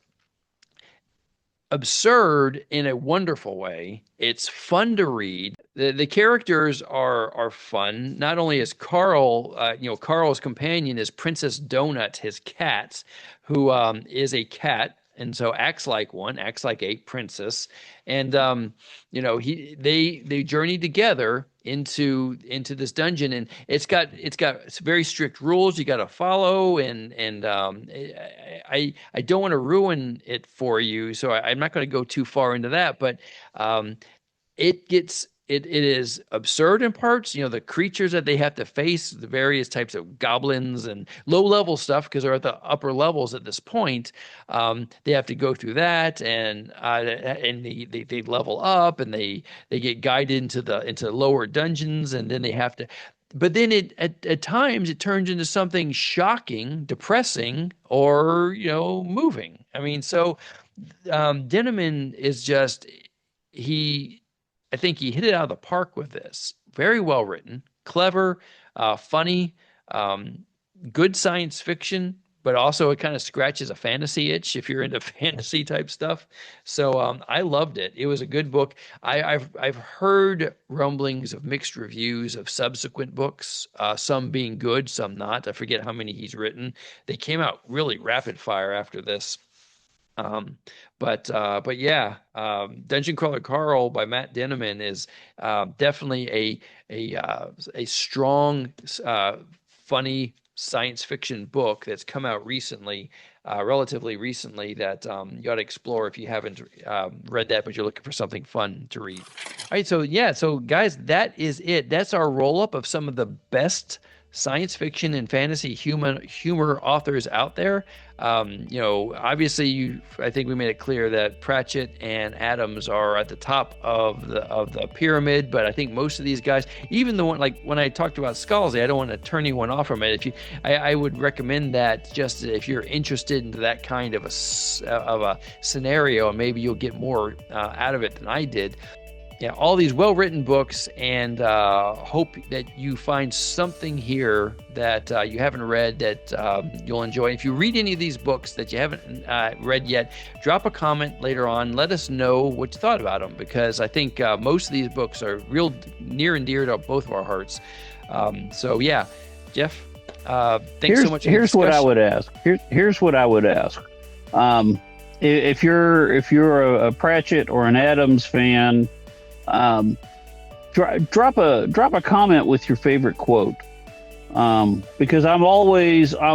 Speaker 1: absurd in a wonderful way. It's fun to read. The characters are fun. Not only is Carl, Carl's companion is Princess Donut, his cat, who is a cat and so acts like one, acts like a princess. And they journey together into this dungeon, and it's very strict rules you got to follow, and I don't want to ruin it for you, so I'm not going to go too far into that, but it is absurd in parts. The creatures that they have to face, the various types of goblins and low level stuff, because they're at the upper levels at this point. They have to go through that, and they level up, and they get guided into lower dungeons, and then they have to. But then at times it turns into something shocking, depressing, or moving. I mean, so Denneman is just he. I think he hit it out of the park with this. Very well written, clever, funny, good science fiction, but also it kind of scratches a fantasy itch if you're into fantasy type stuff. So I loved it. It was a good book. I've heard rumblings of mixed reviews of subsequent books, some being good, some not. I forget how many he's written. They came out really rapid fire after this. But yeah, Dungeon Crawler Carl by Matt Denneman is definitely a strong, funny science fiction book that's come out recently, relatively recently, that you ought to explore if you haven't read that, but you're looking for something fun to read. All right, so yeah, so guys, that is it. That's our roll up of some of the best science fiction and fantasy humor authors out there. Obviously, I think we made it clear that Pratchett and Adams are at the top of the pyramid. But I think most of these guys, even the one like when I talked about Scalzi, I don't want to turn anyone off from it. I would recommend that just if you're interested into that kind of a scenario, and maybe you'll get more out of it than I did. Yeah, all these well-written books, and hope that you find something here that you haven't read that you'll enjoy. If you read any of these books that you haven't read yet, drop a comment later on. Let us know what you thought about them, because I think most of these books are real near and dear to both of our hearts. So yeah, Jeff, thanks so much.
Speaker 2: Here's what I would ask. Here's what I would ask. If you're a Pratchett or an Adams fan, drop a comment with your favorite quote, because I'm always so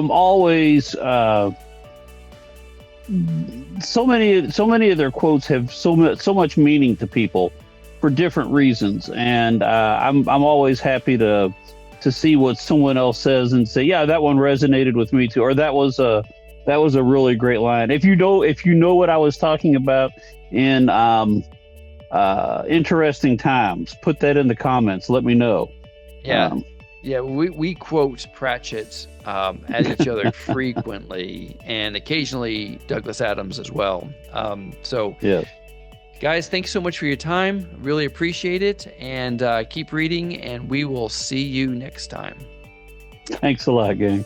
Speaker 2: many of their quotes have so much meaning to people for different reasons, and I'm always happy to see what someone else says and say, yeah, that one resonated with me too, or that was a really great line. If you know what I was talking about in interesting times, put that in the comments, let me know.
Speaker 1: We quote Pratchett at each other frequently, and occasionally Douglas Adams as well.
Speaker 2: Yeah,
Speaker 1: guys, thanks so much for your time, really appreciate it, and keep reading, and we will see you next time.
Speaker 2: Thanks a lot, gang.